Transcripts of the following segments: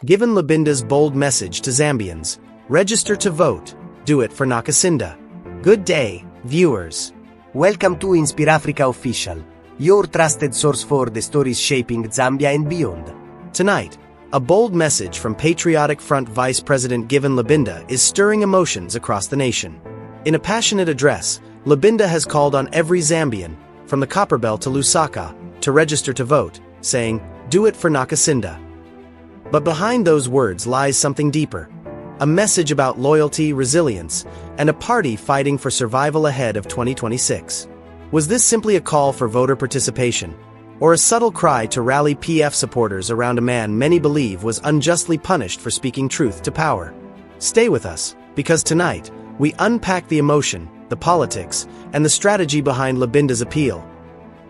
Given Lubinda's bold message to Zambians, register to vote, do it for Nakacinda. Good day, viewers. Welcome to InspirAfrica Official, your trusted source for the stories shaping Zambia and beyond. Tonight, a bold message from Patriotic Front Vice President Given Lubinda is stirring emotions across the nation. In a passionate address, Lubinda has called on every Zambian, from the Copperbelt to Lusaka, to register to vote, saying, "Do it for Nakacinda." But behind those words lies something deeper. A message about loyalty, resilience, and a party fighting for survival ahead of 2026. Was this simply a call for voter participation, or a subtle cry to rally PF supporters around a man many believe was unjustly punished for speaking truth to power? Stay with us, because tonight, we unpack the emotion, the politics, and the strategy behind Lubinda's appeal,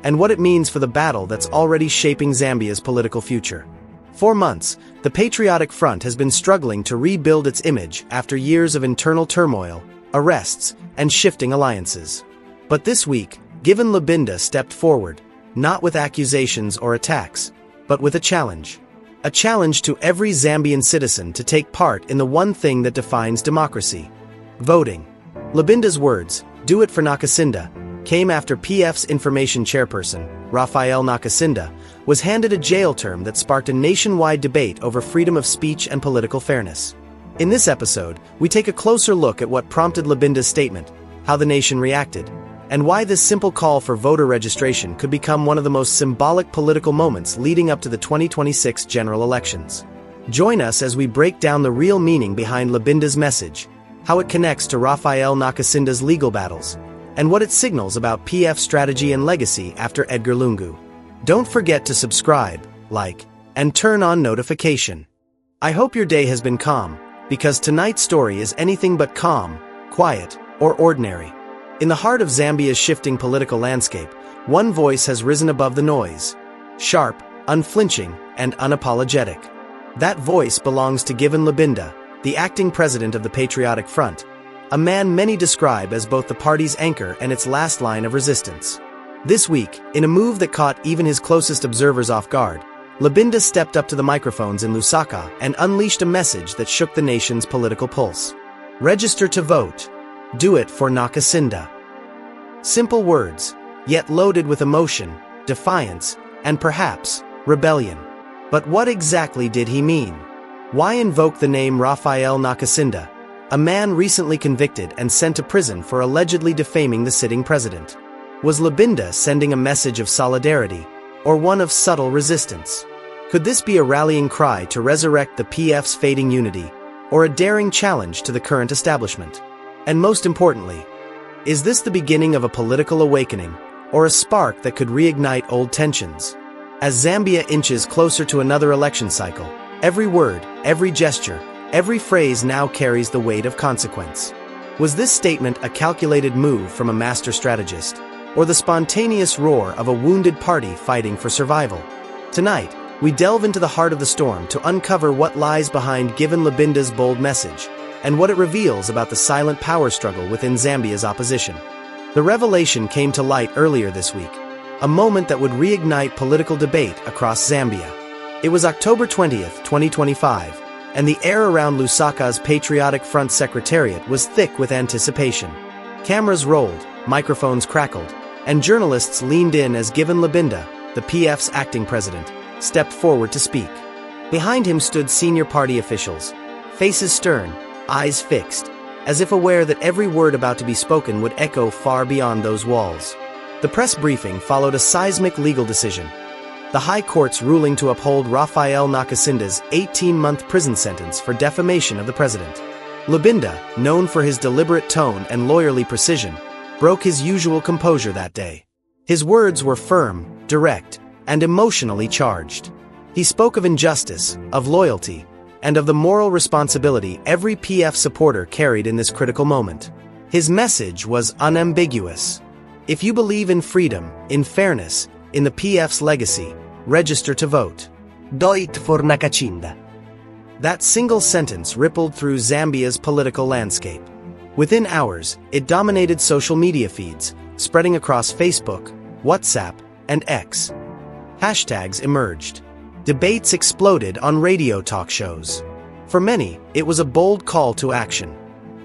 and what it means for the battle that's already shaping Zambia's political future. For months, the Patriotic Front has been struggling to rebuild its image after years of internal turmoil, arrests, and shifting alliances. But this week, Given Lubinda stepped forward, not with accusations or attacks, but with a challenge. A challenge to every Zambian citizen to take part in the one thing that defines democracy: voting. Lubinda's words, "Do it for Nakacinda," came after PF's information chairperson, Raphael Nakacinda, was handed a jail term that sparked a nationwide debate over freedom of speech and political fairness. In this episode, we take a closer look at what prompted Lubinda's statement, how the nation reacted, and why this simple call for voter registration could become one of the most symbolic political moments leading up to the 2026 general elections. Join us as we break down the real meaning behind Lubinda's message, how it connects to Raphael Nakacinda's legal battles, and what it signals about PF's strategy and legacy after Edgar Lungu. Don't forget to subscribe, like, and turn on notification. I hope your day has been calm, because tonight's story is anything but calm, quiet, or ordinary. In the heart of Zambia's shifting political landscape, one voice has risen above the noise. Sharp, unflinching, and unapologetic. That voice belongs to Given Lubinda, the acting president of the Patriotic Front, a man many describe as both the party's anchor and its last line of resistance. This week, in a move that caught even his closest observers off guard, Lubinda stepped up to the microphones in Lusaka and unleashed a message that shook the nation's political pulse. Register to vote. Do it for Nakacinda. Simple words, yet loaded with emotion, defiance, and perhaps, rebellion. But what exactly did he mean? Why invoke the name Raphael Nakacinda, a man recently convicted and sent to prison for allegedly defaming the sitting president? Was Lubinda sending a message of solidarity, or one of subtle resistance? Could this be a rallying cry to resurrect the PF's fading unity, or a daring challenge to the current establishment? And most importantly, is this the beginning of a political awakening, or a spark that could reignite old tensions? As Zambia inches closer to another election cycle, every word, every gesture, every phrase now carries the weight of consequence. Was this statement a calculated move from a master strategist, or the spontaneous roar of a wounded party fighting for survival? Tonight, we delve into the heart of the storm to uncover what lies behind Given Lubinda's bold message, and what it reveals about the silent power struggle within Zambia's opposition. The revelation came to light earlier this week, a moment that would reignite political debate across Zambia. It was October 20th, 2025, and the air around Lusaka's Patriotic Front Secretariat was thick with anticipation. Cameras rolled, microphones crackled, and journalists leaned in as Given Lubinda, the PF's acting president, stepped forward to speak. Behind him stood senior party officials, faces stern, eyes fixed, as if aware that every word about to be spoken would echo far beyond those walls. The press briefing followed a seismic legal decision, the High Court's ruling to uphold Raphael Nakacinda's 18-month prison sentence for defamation of the president. Lubinda, known for his deliberate tone and lawyerly precision, broke his usual composure that day. His words were firm, direct, and emotionally charged. He spoke of injustice, of loyalty, and of the moral responsibility every PF supporter carried in this critical moment. His message was unambiguous. If you believe in freedom, in fairness, in the PF's legacy, register to vote. Do it for Nakacinda. That single sentence rippled through Zambia's political landscape. Within hours, it dominated social media feeds, spreading across Facebook, WhatsApp, and X. Hashtags emerged. Debates exploded on radio talk shows. For many, it was a bold call to action.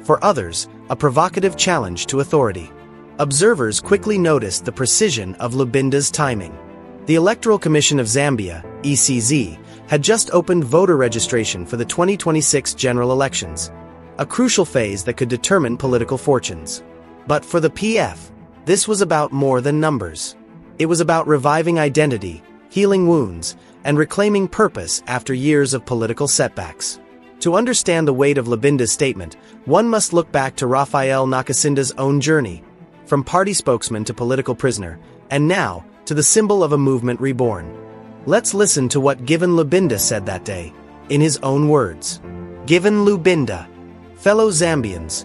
For others, a provocative challenge to authority. Observers quickly noticed the precision of Lubinda's timing. The Electoral Commission of Zambia, ECZ, had just opened voter registration for the 2026 general elections, a crucial phase that could determine political fortunes. But for the PF, this was about more than numbers. It was about reviving identity, healing wounds, and reclaiming purpose after years of political setbacks. To understand the weight of Lubinda's statement, one must look back to Raphael Nakacinda's own journey, from party spokesman to political prisoner, and now to the symbol of a movement reborn. Let's listen to what Given Lubinda said that day, in his own words. Given Lubinda. Fellow Zambians,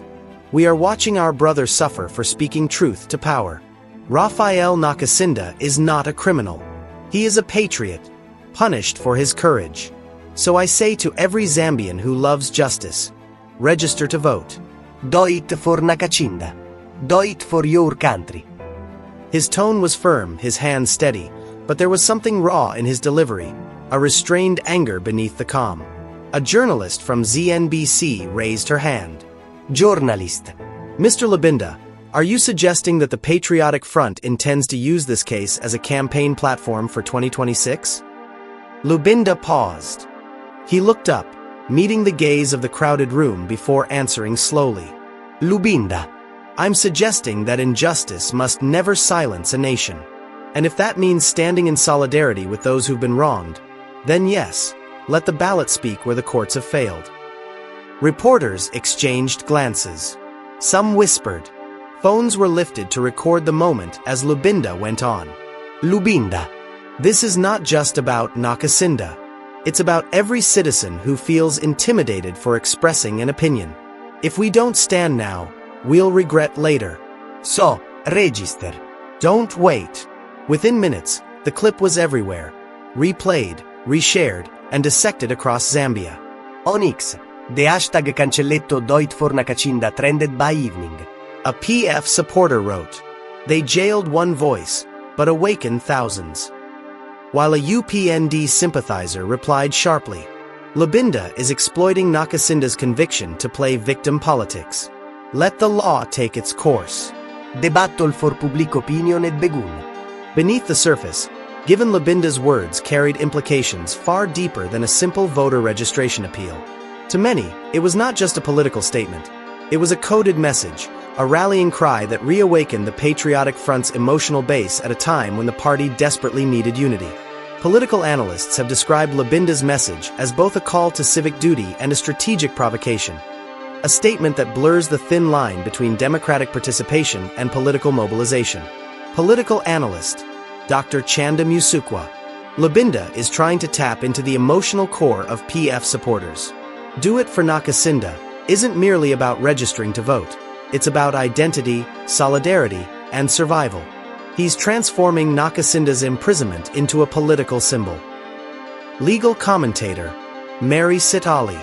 we are watching our brother suffer for speaking truth to power. Raphael Nakacinda is not a criminal. He is a patriot, punished for his courage. So I say to every Zambian who loves justice, register to vote. Do it for Nakacinda. Do it for your country. His tone was firm, his hands steady, but there was something raw in his delivery, a restrained anger beneath the calm. A journalist from ZNBC raised her hand. Journalist. Mr. Lubinda, are you suggesting that the Patriotic Front intends to use this case as a campaign platform for 2026? Lubinda paused. He looked up, meeting the gaze of the crowded room before answering slowly. Lubinda. I'm suggesting that injustice must never silence a nation. And if that means standing in solidarity with those who've been wronged, then yes, let the ballot speak where the courts have failed. Reporters exchanged glances. Some whispered. Phones were lifted to record the moment as Lubinda went on. Lubinda. This is not just about Nakacinda. It's about every citizen who feels intimidated for expressing an opinion. If we don't stand now, we'll regret later. So, register. Don't wait. Within minutes, the clip was everywhere, replayed, reshared, and dissected across Zambia. On X, the hashtag cancelletto Do It For Nakacinda trended by evening. A PF supporter wrote, "They jailed one voice, but awakened thousands." While a UPND sympathizer replied sharply, Lubinda is exploiting Nakacinda's conviction to play victim politics. Let the law take its course. The battle for public opinion had begun. Beneath the surface, Given Lubinda's words carried implications far deeper than a simple voter registration appeal. To many, it was not just a political statement. It was a coded message, a rallying cry that reawakened the Patriotic Front's emotional base at a time when the party desperately needed unity. Political analysts have described Lubinda's message as both a call to civic duty and a strategic provocation, a statement that blurs the thin line between democratic participation and political mobilization. Political analyst, Dr. Chanda Musukwa. Lubinda is trying to tap into the emotional core of PF supporters. Do It For Nakacinda isn't merely about registering to vote. It's about identity, solidarity, and survival. He's transforming Nakacinda's imprisonment into a political symbol. Legal commentator, Mary Sitali.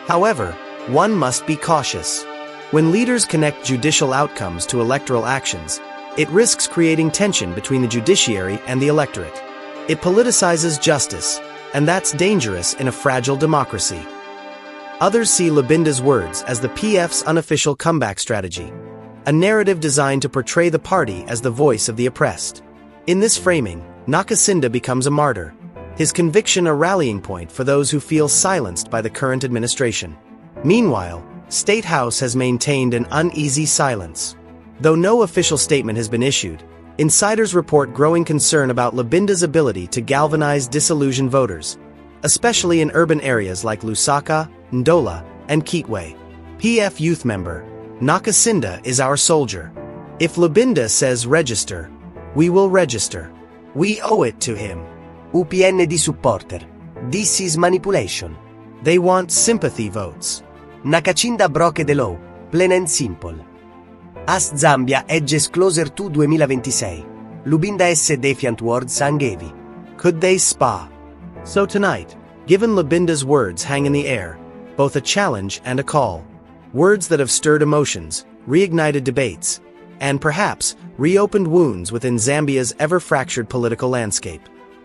However, one must be cautious. When leaders connect judicial outcomes to electoral actions, it risks creating tension between the judiciary and the electorate. It politicizes justice, and that's dangerous in a fragile democracy. Others see Lubinda's words as the PF's unofficial comeback strategy, a narrative designed to portray the party as the voice of the oppressed. In this framing, Nakacinda becomes a martyr, his conviction a rallying point for those who feel silenced by the current administration. Meanwhile, State House has maintained an uneasy silence. Though no official statement has been issued, insiders report growing concern about Lubinda's ability to galvanize disillusioned voters, especially in urban areas like Lusaka, Ndola, and Kitwe. PF youth member, Nakacinda is our soldier. If Lubinda says register, we will register. We owe it to him. UPND supporter. This is manipulation. They want sympathy votes. Nakacinda broke the law, plain and simple. As Zambia edges closer to 2026. Lubinda esse defiant words angevi. Could they spa? So tonight, Given Lubinda's words hang in the air, both a challenge and a call. Words that have stirred emotions, reignited debates, and perhaps reopened wounds within Zambia's ever-fractured political landscape.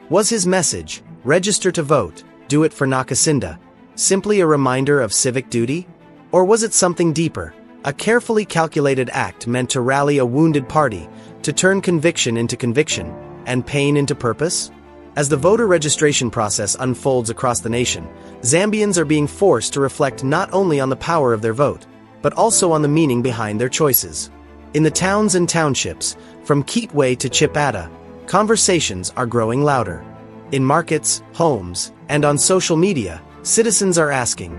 Was his message, Register to vote, do it for Nakacinda, simply a reminder of civic duty? Or was it something deeper, a carefully calculated act meant to rally a wounded party, to turn conviction into conviction, and pain into purpose? As the voter registration process unfolds across the nation, Zambians are being forced to reflect not only on the power of their vote, but also on the meaning behind their choices. In the towns and townships, from Kitwe to Chipata, conversations are growing louder. In markets, homes, and on social media, citizens are asking,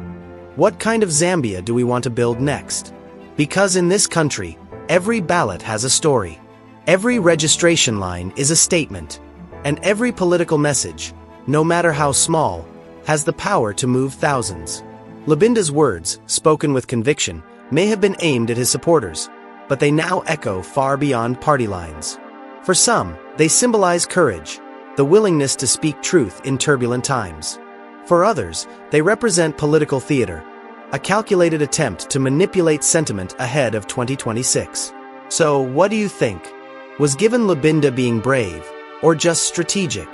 what kind of Zambia do we want to build next? Because in this country, every ballot has a story. Every registration line is a statement. And every political message, no matter how small, has the power to move thousands. Lubinda's words, spoken with conviction, may have been aimed at his supporters, but they now echo far beyond party lines. For some, they symbolize courage, the willingness to speak truth in turbulent times. For others, they represent political theater, a calculated attempt to manipulate sentiment ahead of 2026. So, what do you think? Was Given Lubinda being brave, or just strategic?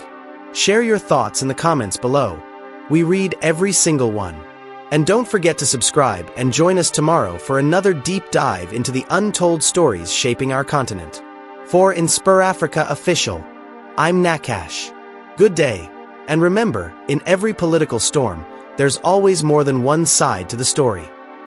Share your thoughts in the comments below. We read every single one. And don't forget to subscribe and join us tomorrow for another deep dive into the untold stories shaping our continent. For InspirAfrica Official, I'm Nakash. Good day, and remember, in every political storm, there's always more than one side to the story.